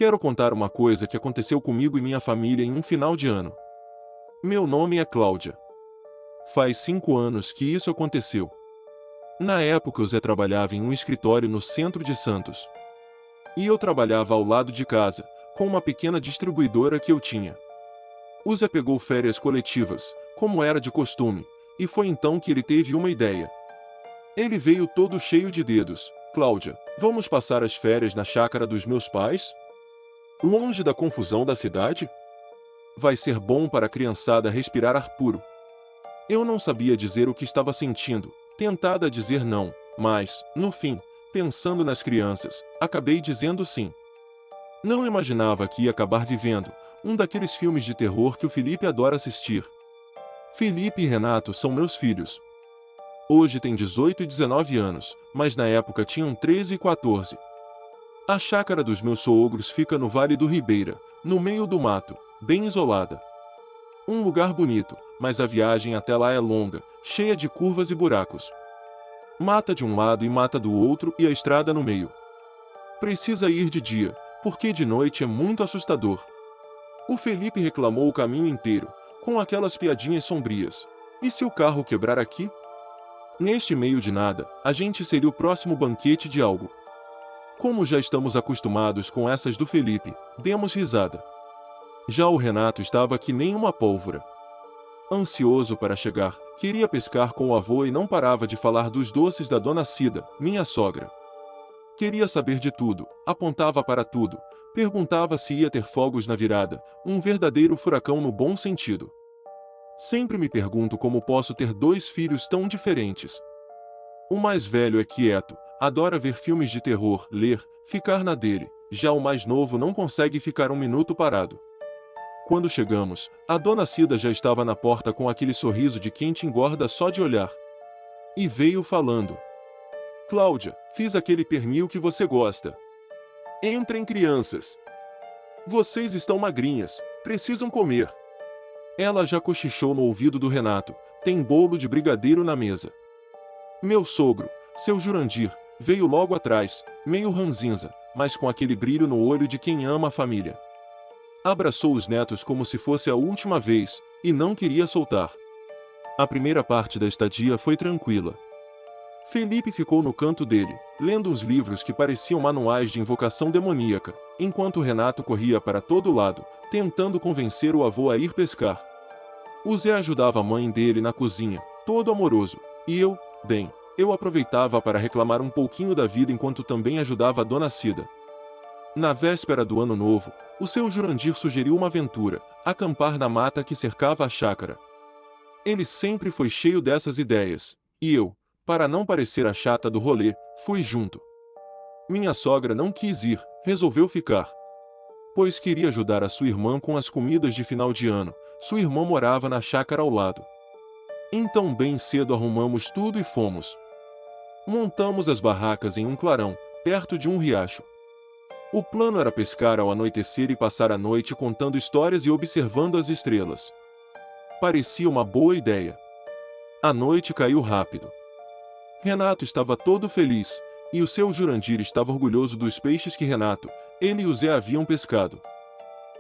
Quero contar uma coisa que aconteceu comigo e minha família em um final de ano. Meu nome é Cláudia. Faz 5 anos que isso aconteceu. Na época o Zé trabalhava em um escritório no centro de Santos. E eu trabalhava ao lado de casa, com uma pequena distribuidora que eu tinha. O Zé pegou férias coletivas, como era de costume, e foi então que ele teve uma ideia. Ele veio todo cheio de dedos. Cláudia, vamos passar as férias na chácara dos meus pais? Longe da confusão da cidade? Vai ser bom para a criançada respirar ar puro. Eu não sabia dizer o que estava sentindo, tentada a dizer não, mas, no fim, pensando nas crianças, acabei dizendo sim. Não imaginava que ia acabar vivendo um daqueles filmes de terror que o Felipe adora assistir. Felipe e Renato são meus filhos. Hoje têm 18 e 19 anos, mas na época tinham 13 e 14. A chácara dos meus sogros fica no Vale do Ribeira, no meio do mato, bem isolada. Um lugar bonito, mas a viagem até lá é longa, cheia de curvas e buracos. Mata de um lado e mata do outro e a estrada no meio. Precisa ir de dia, porque de noite é muito assustador. O Felipe reclamou o caminho inteiro, com aquelas piadinhas sombrias. E se o carro quebrar aqui? Neste meio de nada, a gente seria o próximo banquete de algo. Como já estamos acostumados com essas do Felipe, demos risada. Já o Renato estava que nem uma pólvora. Ansioso para chegar, queria pescar com o avô e não parava de falar dos doces da dona Cida, minha sogra. Queria saber de tudo, apontava para tudo, perguntava se ia ter fogos na virada, um verdadeiro furacão no bom sentido. Sempre me pergunto como posso ter 2 filhos tão diferentes. O mais velho é quieto, adora ver filmes de terror, ler, ficar na dele, já o mais novo não consegue ficar um minuto parado. Quando chegamos, a dona Cida já estava na porta com aquele sorriso de quem te engorda só de olhar. E veio falando: Cláudia, fiz aquele pernil que você gosta. Entrem, crianças. Vocês estão magrinhas, precisam comer. Ela já cochichou no ouvido do Renato: tem bolo de brigadeiro na mesa. Meu sogro, seu Jurandir, veio logo atrás, meio ranzinza, mas com aquele brilho no olho de quem ama a família. Abraçou os netos como se fosse a última vez, e não queria soltar. A primeira parte da estadia foi tranquila. Felipe ficou no canto dele, lendo uns livros que pareciam manuais de invocação demoníaca, enquanto Renato corria para todo lado, tentando convencer o avô a ir pescar. O Zé ajudava a mãe dele na cozinha, todo amoroso, e eu aproveitava para reclamar um pouquinho da vida enquanto também ajudava a dona Cida. Na véspera do ano novo, o seu Jurandir sugeriu uma aventura: acampar na mata que cercava a chácara. Ele sempre foi cheio dessas ideias, e eu, para não parecer a chata do rolê, fui junto. Minha sogra não quis ir, resolveu ficar. Pois queria ajudar a sua irmã com as comidas de final de ano, sua irmã morava na chácara ao lado. Então bem cedo arrumamos tudo e fomos. Montamos as barracas em um clarão, perto de um riacho. O plano era pescar ao anoitecer e passar a noite contando histórias e observando as estrelas. Parecia uma boa ideia. A noite caiu rápido. Renato estava todo feliz, e o seu Jurandir estava orgulhoso dos peixes que Renato, ele e o Zé haviam pescado.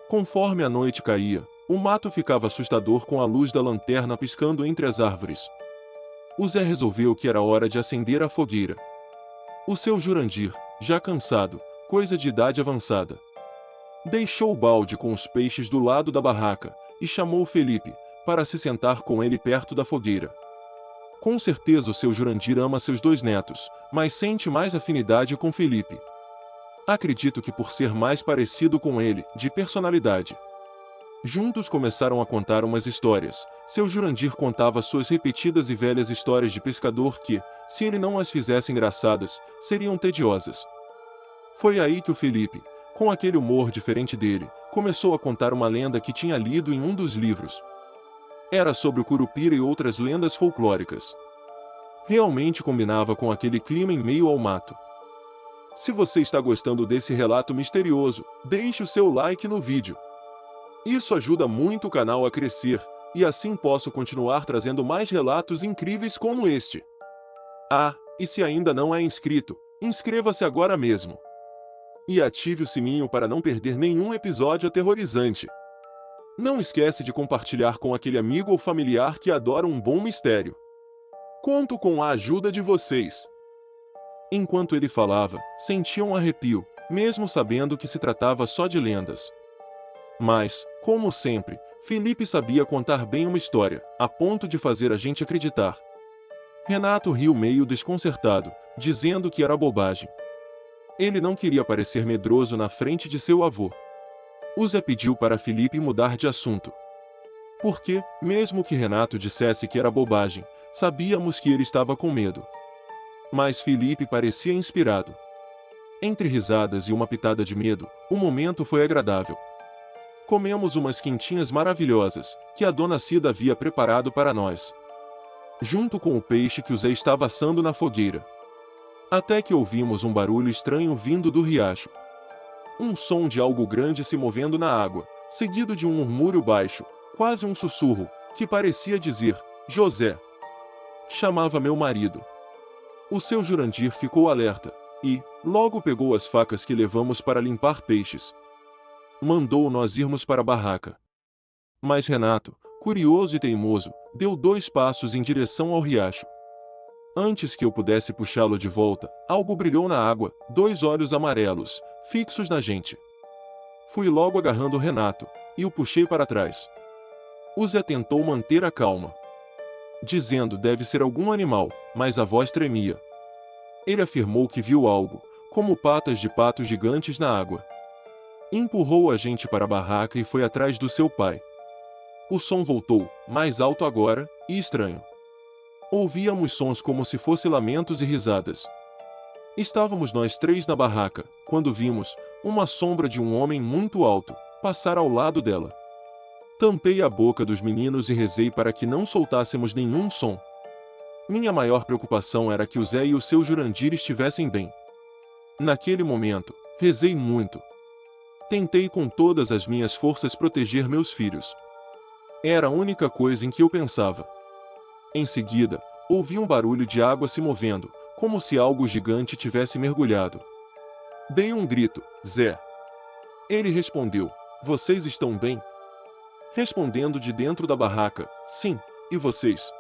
Conforme a noite caía, o mato ficava assustador com a luz da lanterna piscando entre as árvores. O Zé resolveu que era hora de acender a fogueira. O seu Jurandir, já cansado, coisa de idade avançada, deixou o balde com os peixes do lado da barraca, e chamou Felipe, para se sentar com ele perto da fogueira. Com certeza o seu Jurandir ama seus 2 netos, mas sente mais afinidade com Felipe. Acredito que por ser mais parecido com ele, de personalidade. Juntos começaram a contar umas histórias. Seu Jurandir contava suas repetidas e velhas histórias de pescador que, se ele não as fizesse engraçadas, seriam tediosas. Foi aí que o Felipe, com aquele humor diferente dele, começou a contar uma lenda que tinha lido em um dos livros. Era sobre o Curupira e outras lendas folclóricas. Realmente combinava com aquele clima em meio ao mato. Se você está gostando desse relato misterioso, deixe o seu like no vídeo. Isso ajuda muito o canal a crescer, e assim posso continuar trazendo mais relatos incríveis como este. Ah, e se ainda não é inscrito, inscreva-se agora mesmo. E ative o sininho para não perder nenhum episódio aterrorizante. Não esquece de compartilhar com aquele amigo ou familiar que adora um bom mistério. Conto com a ajuda de vocês. Enquanto ele falava, sentia um arrepio, mesmo sabendo que se tratava só de lendas. Mas, como sempre, Felipe sabia contar bem uma história, a ponto de fazer a gente acreditar. Renato riu meio desconcertado, dizendo que era bobagem. Ele não queria parecer medroso na frente de seu avô. O Zé pediu para Felipe mudar de assunto. Porque, mesmo que Renato dissesse que era bobagem, sabíamos que ele estava com medo. Mas Felipe parecia inspirado. Entre risadas e uma pitada de medo, o momento foi agradável. Comemos umas quentinhas maravilhosas, que a dona Cida havia preparado para nós, junto com o peixe que o Zé estava assando na fogueira. Até que ouvimos um barulho estranho vindo do riacho. Um som de algo grande se movendo na água, seguido de um murmúrio baixo, quase um sussurro, que parecia dizer, José. Chamava meu marido. O seu Jurandir ficou alerta, e, logo pegou as facas que levamos para limpar peixes. Mandou nós irmos para a barraca. Mas Renato, curioso e teimoso, deu 2 passos em direção ao riacho. Antes que eu pudesse puxá-lo de volta, algo brilhou na água, 2 olhos amarelos, fixos na gente. Fui logo agarrando Renato, e o puxei para trás. O Zé tentou manter a calma, dizendo deve ser algum animal, mas a voz tremia. Ele afirmou que viu algo, como patas de pato gigantes na água. Empurrou a gente para a barraca e foi atrás do seu pai. O som voltou, mais alto agora, e estranho. Ouvíamos sons como se fossem lamentos e risadas. Estávamos nós 3 na barraca, quando vimos uma sombra de um homem muito alto passar ao lado dela. Tampei a boca dos meninos e rezei para que não soltássemos nenhum som. Minha maior preocupação era que o Zé e o seu Jurandir estivessem bem. Naquele momento, rezei muito. Tentei com todas as minhas forças proteger meus filhos. Era a única coisa em que eu pensava. Em seguida, ouvi um barulho de água se movendo, como se algo gigante tivesse mergulhado. Dei um grito, Zé. Ele respondeu, vocês estão bem? Respondendo de dentro da barraca, sim, e vocês?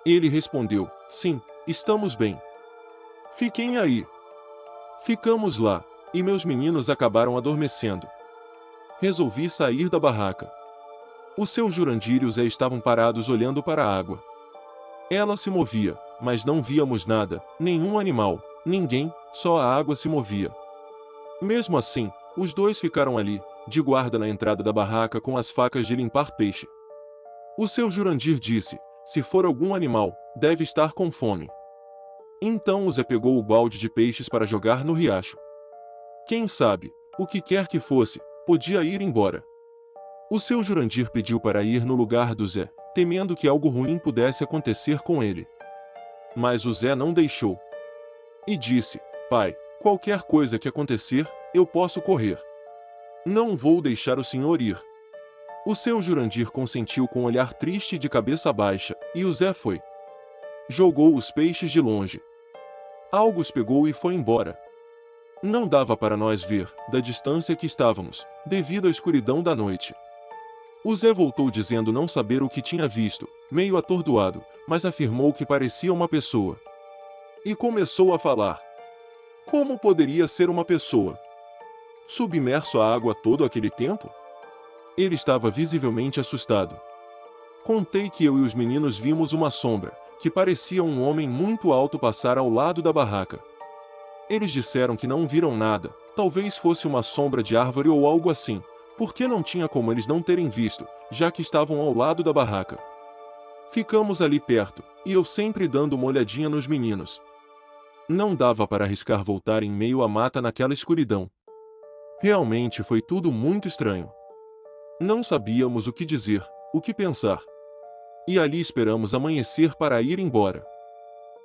Ele respondeu, sim, estamos bem. Fiquem aí. Ficamos lá, e meus meninos acabaram adormecendo. Resolvi sair da barraca. O seu Jurandir e o Zé estavam parados olhando para a água. Ela se movia, mas não víamos nada, nenhum animal, ninguém, só a água se movia. Mesmo assim, os 2 ficaram ali, de guarda na entrada da barraca com as facas de limpar peixe. O seu Jurandir disse, se for algum animal, deve estar com fome. Então o Zé pegou o balde de peixes para jogar no riacho. Quem sabe, o que quer que fosse, podia ir embora. O seu Jurandir pediu para ir no lugar do Zé, temendo que algo ruim pudesse acontecer com ele. Mas o Zé não deixou. E disse, pai, qualquer coisa que acontecer, eu posso correr. Não vou deixar o senhor ir. O seu Jurandir consentiu com um olhar triste e de cabeça baixa, e o Zé foi. Jogou os peixes de longe. Algo os pegou e foi embora. Não dava para nós ver, da distância que estávamos, devido à escuridão da noite. O Zé voltou dizendo não saber o que tinha visto, meio atordoado, mas afirmou que parecia uma pessoa. E começou a falar. Como poderia ser uma pessoa? Submerso à água todo aquele tempo? Ele estava visivelmente assustado. Contei que eu e os meninos vimos uma sombra, que parecia um homem muito alto passar ao lado da barraca. Eles disseram que não viram nada, talvez fosse uma sombra de árvore ou algo assim, porque não tinha como eles não terem visto, já que estavam ao lado da barraca. Ficamos ali perto, e eu sempre dando uma olhadinha nos meninos. Não dava para arriscar voltar em meio à mata naquela escuridão. Realmente foi tudo muito estranho. Não sabíamos o que dizer, o que pensar. E ali esperamos amanhecer para ir embora.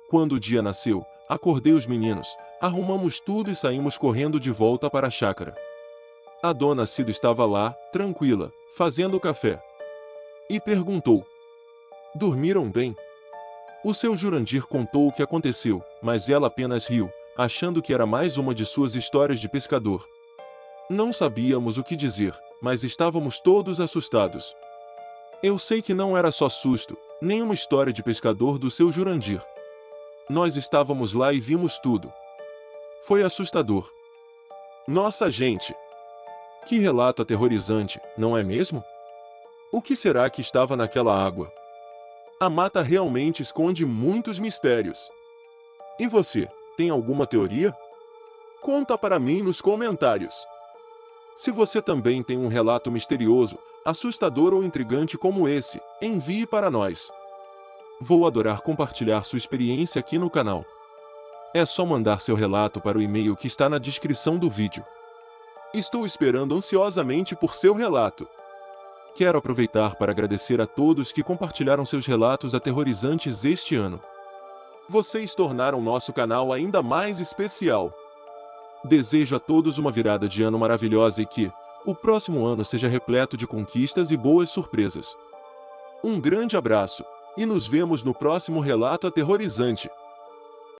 Quando o dia nasceu, acordei os meninos, arrumamos tudo e saímos correndo de volta para a chácara. A dona Cida estava lá, tranquila, fazendo café. E perguntou: dormiram bem? O seu Jurandir contou o que aconteceu, mas ela apenas riu, achando que era mais uma de suas histórias de pescador. Não sabíamos o que dizer, mas estávamos todos assustados. Eu sei que não era só susto, nem uma história de pescador do seu Jurandir. Nós estávamos lá e vimos tudo. Foi assustador. Nossa, gente! Que relato aterrorizante, não é mesmo? O que será que estava naquela água? A mata realmente esconde muitos mistérios. E você, tem alguma teoria? Conta para mim nos comentários. Se você também tem um relato misterioso, assustador ou intrigante como esse, envie para nós. Vou adorar compartilhar sua experiência aqui no canal. É só mandar seu relato para o e-mail que está na descrição do vídeo. Estou esperando ansiosamente por seu relato. Quero aproveitar para agradecer a todos que compartilharam seus relatos aterrorizantes este ano. Vocês tornaram nosso canal ainda mais especial. Desejo a todos uma virada de ano maravilhosa e que o próximo ano seja repleto de conquistas e boas surpresas. Um grande abraço, e nos vemos no próximo relato aterrorizante.